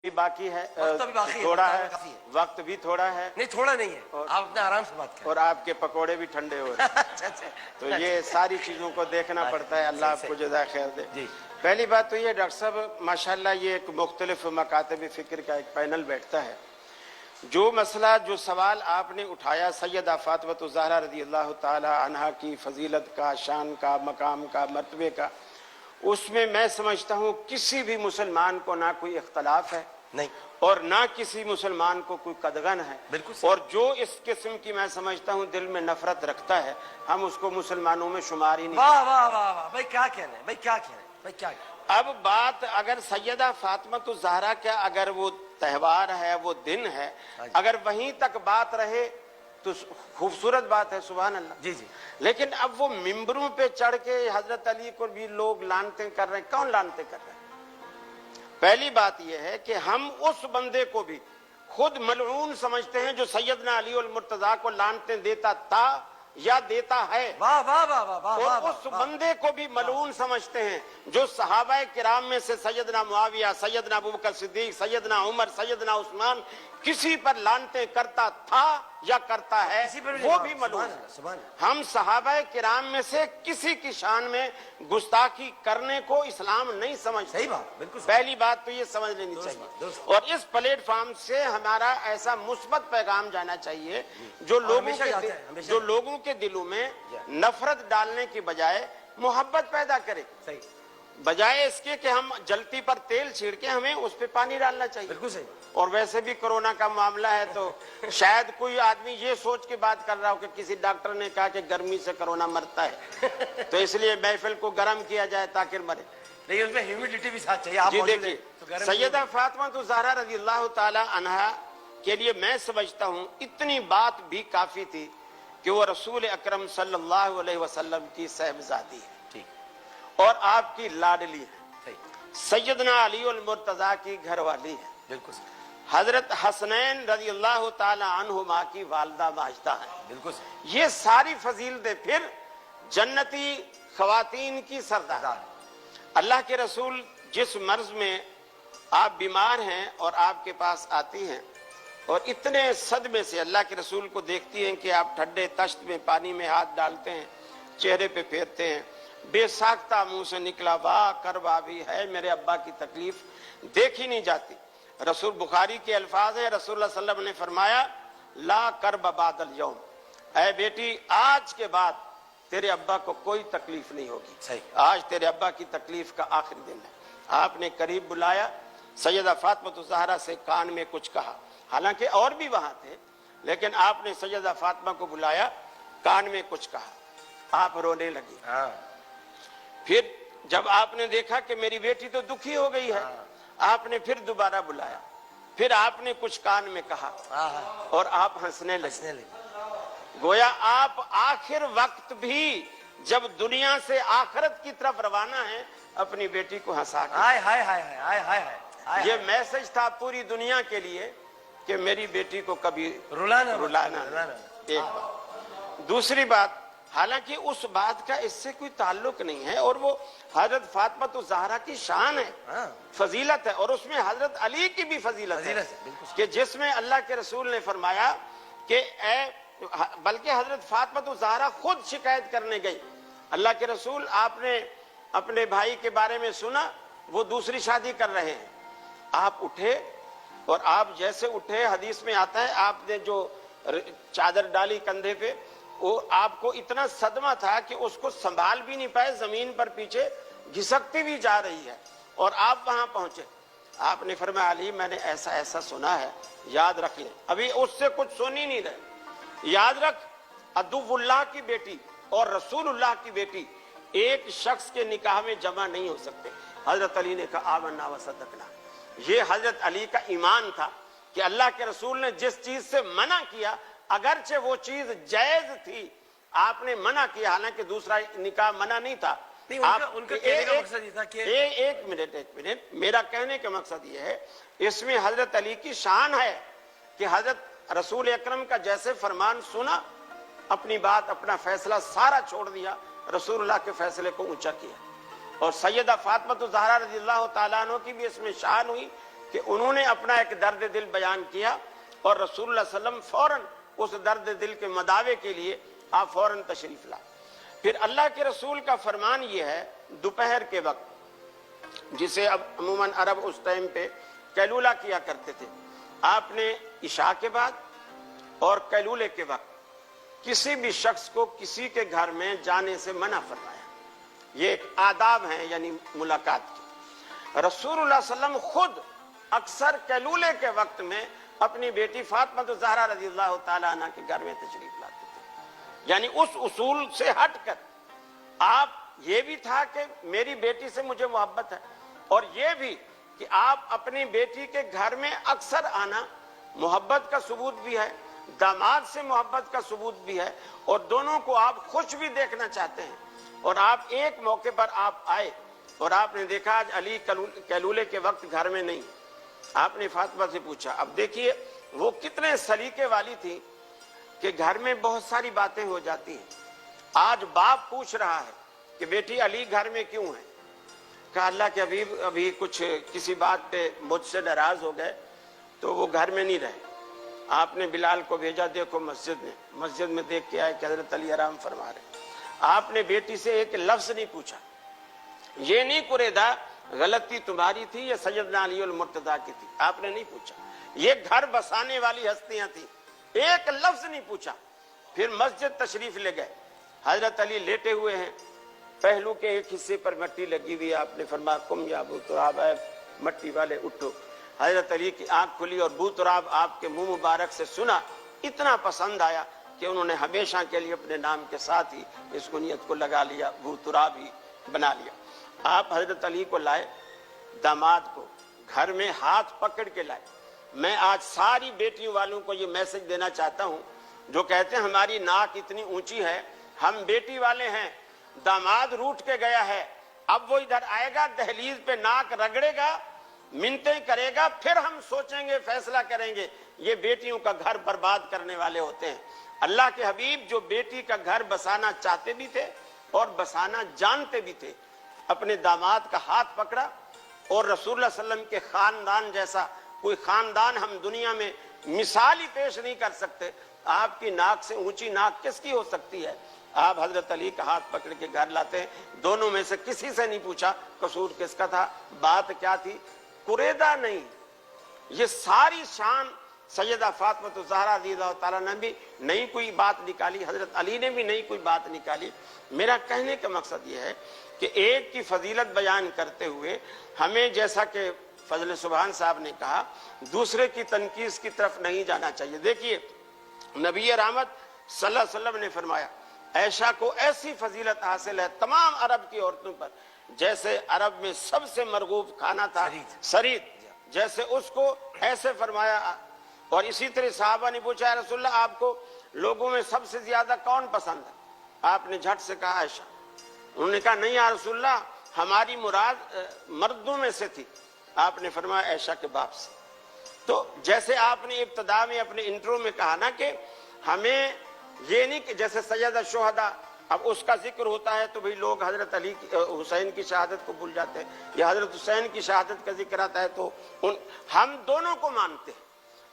بھی باقی ہے، باقی تھوڑا ہے، وقت بھی تھوڑا ہے، نہیں تھوڑا نہیں ہے، آپ اپنے آرام سے بات کریں، اور آپ کے پکوڑے بھی ٹھنڈے ہو رہے ہیں تو یہ ساری چیزوں کو دیکھنا پڑتا ہے۔ اللہ آپ کو جزائے خیر دے۔ پہلی بات تو یہ ڈاکٹر صاحب ماشاءاللہ یہ ایک مختلف مکاتب فکر کا ایک پینل بیٹھتا ہے، جو مسئلہ جو سوال آپ نے اٹھایا سیدہ فاطمہ الزہرا رضی اللہ تعالی عنہا کی فضیلت کا، شان کا، مقام کا، مرتبے کا، اس میں سمجھتا ہوں کسی بھی مسلمان کو نہ کوئی اختلاف ہے نہیں، اور نہ کسی مسلمان کو کوئی قدغن ہے، اور جو اس قسم کی میں سمجھتا ہوں دل میں نفرت رکھتا ہے ہم اس کو مسلمانوں میں شمار ہی نہیں کرتے۔ واہ واہ واہ واہ، بھائی کیا کہنا ہے، بھائی کیا کہنا ہے، بھائی کیا کہنا ہے۔ اب بات اگر سیدہ فاطمہ الزہرا کا اگر وہ تہوار ہے، وہ دن ہے، اگر وہیں تک بات رہے تو خوبصورت بات ہے، سبحان اللہ۔ جی جی، لیکن اب وہ ممبروں پہ چڑھ کے حضرت علی کو بھی لوگ لانتے کر رہے ہیں، کون لانتے کر رہے ہیں؟ پہلی بات یہ ہے کہ ہم اس بندے کو بھی خود ملعون سمجھتے ہیں جو سیدنا علی المرتضیٰ کو لانتے دیتا تھا یا دیتا ہے، واہ واہ واہ واہ، اور اس بندے کو بھی ملعون سمجھتے ہیں جو صحابہ کرام میں سے سیدنا معاویہ، سیدنا ابوبکر صدیق، سیدنا عمر، سیدنا عثمان کسی پر لانتے کرتا تھا یا کرتا ہے، وہ بھی ملعون ہے۔ ہم صحابہ کرام میں سے کسی کی شان میں گستاخی کرنے کو اسلام نہیں سمجھتا۔ پہلی بات تو یہ سمجھ لینی چاہیے، اور اس پلیٹ فارم سے ہمارا ایسا مثبت پیغام جانا چاہیے جو لوگوں کے دلوں میں نفرت ڈالنے کی بجائے محبت پیدا کرے، بجائے اس کے کہ ہم جلتی پر تیل چھیڑ کے ہمیں اس پہ پانی ڈالنا چاہیے۔ بالکل صحیح۔ اور ویسے بھی کرونا کا معاملہ ہے تو شاید کوئی آدمی یہ سوچ کے بات کر رہا ہو کہ کسی ڈاکٹر نے کہا کہ گرمی سے کرونا مرتا ہے تو اس لیے محفل کو گرم کیا جائے تاکہ مرے، نہیں، اس میں ہیومیڈیٹی بھی ساتھ چاہیے۔ جی دیکھیے، سیدہ فاطمہ الزہرا رضی اللہ تعالی عنہا کے لیے میں سمجھتا ہوں اتنی بات بھی کافی تھی کہ وہ رسول اکرم صلی اللہ علیہ وسلم کی صاحبزادی ہے اور آپ کی لاڈلی ہے، سیدنا علی المرتضیٰ کی گھر والی ہے، بالکل حضرت حسنین رضی اللہ تعالی عنہما کی والدہ ماجدہ ہے، بالکل، یہ ساری فضیلتیں پھر جنتی خواتین کی سردار۔ اللہ کے رسول جس مرض میں آپ بیمار ہیں اور آپ کے پاس آتی ہیں اور اتنے صدمے سے اللہ کے رسول کو دیکھتی ہیں کہ آپ ٹھنڈے تشت میں پانی میں ہاتھ ڈالتے ہیں، چہرے پہ پھیرتے ہیں، بے ساختہ منہ سے نکلا واہ کربا بھی ہے، میرے ابا کی تکلیف دیکھی نہیں جاتی۔ رسول بخاری کے الفاظ ہیں، رسول اللہ صلی اللہ علیہ وسلم نے فرمایا لا کرب بعد الیوم، اے بیٹی آج کے بعد تیرے ابا کو کوئی تکلیف نہیں ہوگی، آج تیرے ابا کی تکلیف کا آخری دن ہے۔ آپ نے قریب بلایا، سیدہ فاطمہ الزہرا سے کان میں کچھ کہا، حالانکہ اور بھی وہاں تھے لیکن آپ نے سیدہ فاطمہ کو بلایا، کان میں کچھ کہا، آپ رونے لگی۔ پھر جب آپ نے دیکھا کہ میری بیٹی تو دکھی ہو گئی ہے، آپ نے پھر دوبارہ بلایا، پھر آپ نے کچھ کان میں کہا اور آپ ہنسنے لگے، گویا آپ آخر وقت بھی جب دنیا سے آخرت کی طرف روانہ ہیں اپنی بیٹی کو ہنسا کے۔ یہ میسج تھا پوری دنیا کے لیے کہ میری بیٹی کو کبھی رلانا۔ ایک بات۔ دوسری بات، حالانکہ اس بات کا اس سے کوئی تعلق نہیں ہے، اور وہ حضرت فاطمہ الزہرا کی شان ہے، فضیلت ہے، اور اس میں حضرت علی کی بھی فضیلت ہے کہ جس میں اللہ کے رسول نے فرمایا کہ بلکہ حضرت فاطمہ الزہرا خود شکایت کرنے گئی، اللہ کے رسول آپ نے اپنے بھائی کے بارے میں سنا وہ دوسری شادی کر رہے ہیں، آپ اٹھے اور آپ جیسے اٹھے حدیث میں آتا ہے آپ نے جو چادر ڈالی کندھے پہ، وہ آپ کو اتنا صدمہ تھا کہ اس کو سنبھال بھی نہیں پائے، زمین پر پیچھے گھسکتی بھی جا رہی ہے، اور آپ وہاں پہنچے، آپ نے فرمایا علی میں نے ایسا ایسا سنا ہے، یاد رکھ لیں، ابھی اس سے کچھ سن ہی نہیں رہے، یاد رکھ عدو اللہ کی بیٹی اور رسول اللہ کی بیٹی ایک شخص کے نکاح میں جمع نہیں ہو سکتے۔ حضرت علی نے کہا آمنا و صدقنا، یہ حضرت علی کا ایمان تھا کہ اللہ کے رسول نے جس چیز سے منع کیا اگرچہ وہ چیز جائز تھی، آپ نے منع کیا، حالانکہ دوسرا نکاح منع نہیں تھا۔ ان کا کہنے کا مقصد یہ تھا کہ ایک منٹ، میرا کہنے کا مقصد یہ ہے اس میں حضرت علی کی شان ہے کہ حضرت رسول اکرم کا جیسے فرمان سنا، اپنی بات اپنا فیصلہ سارا چھوڑ دیا، رسول اللہ کے فیصلے کو اونچا کیا، اور سیدہ فاطمہ الزہرا رضی اللہ تعالیٰ عنہ کی بھی اس میں شان ہوئی کہ انہوں نے اپنا ایک درد دل بیان کیا اور رسول اللہ صلی اللہ علیہ وسلم فوراً اس درد دل کے مداوے کے لیے آپ فوراً تشریف لائے۔ پھر اللہ کے رسول کا فرمان یہ ہے دوپہر کے وقت، جسے اب عموماً عرب اس ٹائم پہ قیلولہ کیا کرتے تھے، آپ نے عشاء کے بعد اور قیلولے کے وقت کسی بھی شخص کو کسی کے گھر میں جانے سے منع فرمایا۔ یہ ایک آداب ہیں یعنی ملاقات کی۔ رسول اللہ صلی اللہ علیہ وسلم خود اکثر قیلولے کے وقت میں اپنی بیٹی فاطمہ الزہرا رضی اللہ تعالیٰ عنہ کے گھر میں تشریف لاتے تھے۔ یعنی اس اصول سے ہٹ کر آپ یہ بھی تھا کہ میری بیٹی سے مجھے محبت ہے، اور یہ بھی کہ آپ اپنی بیٹی کے گھر میں اکثر آنا محبت کا ثبوت بھی ہے، داماد سے محبت کا ثبوت بھی ہے، اور دونوں کو آپ خوش بھی دیکھنا چاہتے ہیں۔ اور آپ ایک موقع پر آپ آئے اور آپ نے دیکھا آج علی قیلولے کے وقت گھر میں نہیں، آپ نے فاطمہ سے پوچھا۔ اب دیکھیے وہ کتنے سلیقے والی تھی کہ گھر میں بہت ساری باتیں ہو جاتی ہیں۔ آج باپ پوچھ رہا ہے کہ بیٹی علی گھر میں کیوں ہے؟ کہا اللہ کے حبیب ابھی کچھ کسی بات پہ مجھ سے ناراض ہو گئے تو وہ گھر میں نہیں رہے۔ آپ نے بلال کو بھیجا، دیکھو مسجد میں دیکھ کے آئے کہ حضرت علی آرام فرما رہے۔ آپ نے بیٹی سے ایک لفظ نہیں پوچھا، یہ نہیں قریدا غلطی تمہاری تھی یا سیدنا علی المرتضیٰ کی تھی، آپ نے نہیں پوچھا۔ یہ گھر بسانے والی ہستیاں تھیں، ایک لفظ نہیں پوچھا۔ پھر مسجد تشریف لے گئے، حضرت علی لیٹے ہوئے ہیں، پہلو کے ایک حصے پر مٹی لگی ہوئی، آپ نے فرمایا کم یا ابو تراب، مٹی والے اٹھو۔ حضرت علی کی آنکھ کھلی اور بو تراب آپ کے منہ مبارک سے سنا، اتنا پسند آیا کہ انہوں نے ہمیشہ کے لیے اپنے نام کے ساتھ ہی اس کو نیت کو لگا لیا، بو تراب ہی بنا لیا۔ آپ حضرت علی کو لائے، داماد کو گھر میں ہاتھ پکڑ کے لائے۔ میں آج ساری بیٹیوں والوں کو یہ میسج دینا چاہتا ہوں جو کہتے ہیں ہماری ناک اتنی اونچی ہے، ہم بیٹی والے ہیں، داماد روٹ کے گیا ہے، اب وہ ادھر آئے گا، دہلیز پہ ناک رگڑے گا، منتیں کرے گا، پھر ہم سوچیں گے، فیصلہ کریں گے۔ یہ بیٹیوں کا گھر برباد کرنے والے ہوتے ہیں۔ اللہ کے حبیب جو بیٹی کا گھر بسانا چاہتے بھی تھے اور بسانا جانتے بھی تھے، اپنے داماد کا ہاتھ پکڑا، اور رسول اللہ صلی اللہ علیہ وسلم کے خاندان جیسا کوئی خاندان ہم دنیا میں مثال ہی پیش نہیں کر سکتے۔ آپ کی ناک سے اونچی ناک کس کی ہو سکتی ہے؟ آپ حضرت علی کا ہاتھ پکڑ کے گھر لاتے ہیں، دونوں میں سے کسی سے نہیں پوچھا قصور کس کا تھا، بات کیا تھی، قریدا نہیں۔ یہ ساری شان سیدہ فاطمہ الزہرا رضی اللہ تعالیٰ نے بھی نہیں کوئی بات نکالی، حضرت علی نے بھی نہیں کوئی بات نکالی۔ میرا کہنے کا مقصد یہ ہے کہ ایک کی فضیلت بیان کرتے ہوئے ہمیں جیسا کہ فضل سبحان صاحب نے کہا دوسرے کی تنقید کی طرف نہیں جانا چاہیے۔ دیکھیے نبی رحمت صلی اللہ علیہ وسلم نے فرمایا عائشہ کو ایسی فضیلت حاصل ہے تمام عرب کی عورتوں پر، جیسے عرب میں سب سے مرغوب کھانا تھا سرید، جیسے اس کو ایسے فرمایا۔ اور اسی طرح صحابہ نے پوچھا یا رسول اللہ آپ کو لوگوں میں سب سے زیادہ کون پسند ہے؟ آپ نے جھٹ سے کہا عائشہ۔ انہوں نے کہا نہیں یا رسول اللہ ہماری مراد مردوں میں سے تھی۔ آپ نے فرمایا عائشہ کے باپ سے۔ تو جیسے آپ نے ابتدا میں اپنے انٹرو میں کہا نا کہ ہمیں یہ نہیں کہ جیسے سیدہ شہداء، اب اس کا ذکر ہوتا ہے تو بھئی لوگ حضرت علی حسین کی شہادت کو بھول جاتے ہیں، یا حضرت حسین کی شہادت کا ذکر آتا ہے تو ہم دونوں کو مانتے ہیں۔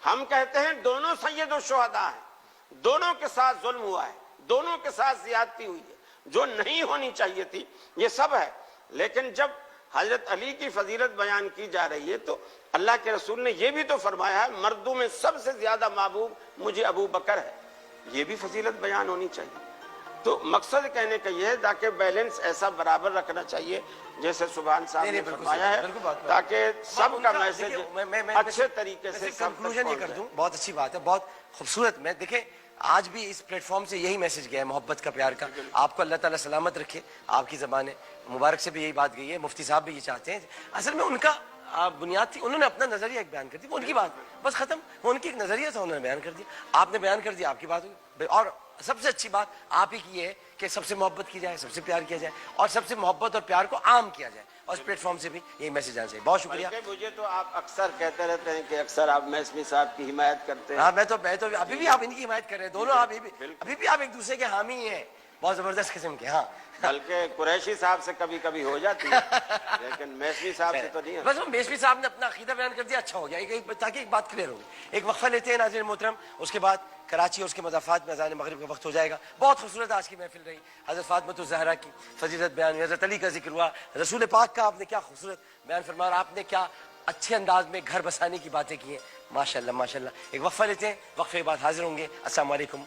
ہم کہتے ہیں دونوں سید الشہداء ہیں، دونوں کے ساتھ ظلم ہوا ہے، دونوں کے ساتھ زیادتی ہوئی ہے، جو نہیں ہونی چاہیے تھی، یہ سب ہے۔ لیکن جب حضرت علی کی فضیلت بیان کی جا رہی ہے تو اللہ کے رسول نے یہ بھی تو فرمایا ہے مردوں میں سب سے زیادہ محبوب مجھے ابو بکر ہے، یہ بھی فضیلت بیان ہونی چاہیے۔ تو مقصد کہنے کا یہ ہے تاکہ بیلنس ایسا برابر رکھنا چاہیے جیسے سبحان صاحب نے فرمایا ہے، تاکہ سب کا میسج اچھے طریقے سے کنکلوژن یہ کر دوں۔ بہت اچھی بات ہے، بہت خوبصورت۔ میں دیکھیں آج بھی اس پلیٹ فارم سے یہی میسج گیا ہے محبت کا، پیار کا۔ آپ کو اللہ تعالیٰ سلامت رکھے، آپ کی زبان مبارک سے بھی یہی بات گئی ہے، مفتی صاحب بھی یہ چاہتے ہیں۔ اصل میں ان کا بنیاد تھی، انہوں نے اپنا نظریہ ایک بیان کر دیا، وہ ان کی بات بس ختم، وہ ان کی ایک نظریہ تھا، انہوں نے بیان کر دیا، آپ نے بیان کر دیا، آپ کی بات ہوئی۔ اور سب سے اچھی بات آپ ہی کی یہ ہے کہ سب سے محبت کی جائے، سب سے پیار کیا جائے، اور سب سے محبت اور پیار کو عام کیا جائے، اور اس پلیٹ فارم سے بھی یہی میسج آنا چاہیے۔ بہت شکریہ۔ مجھے تو آپ اکثر کہتے رہتے ہیں کہ اکثر آپ میسمی صاحب کی حمایت کرتے ہیں۔ ہاں میں تو ابھی بھی آپ ان کی حمایت کر رہے ہیں، دونوں آپ ابھی بھی آپ ایک دوسرے کے حامی ہیں، بہت زبردست قسم کے. ہاں بلکہ قریشی صاحب سے کبھی کبھی ہو جاتی ہے لیکن میسوی صاحب سے تو نہیں ہے. بس وہ میسوی صاحب نے اپنا عقیدہ بیان کر دیا, اچھا ہو گیا, تاکہ ایک بات کلیئر ہوگی. ایک وقفہ لیتے ہیں ناظرین محترم, اس کے بعد کراچی اور اس کے مضافات میں اذان مغرب کا وقت ہو جائے گا. بہت خوبصورت آج کی محفل رہی. حضرت فاطمہ الزہرا کی فضیلت بیان ہوئی, حضرت علی کا ذکر ہوا, رسول پاک کا آپ نے کیا خوبصورت بیان فرمایا, اور آپ نے کیا اچھے انداز میں گھر بسانے کی باتیں کی ہیں. ماشاء اللہ ماشاء اللہ. ایک وقفہ لیتے ہیں, وقفے کے بعد حاضر ہوں گے. السلام علیکم.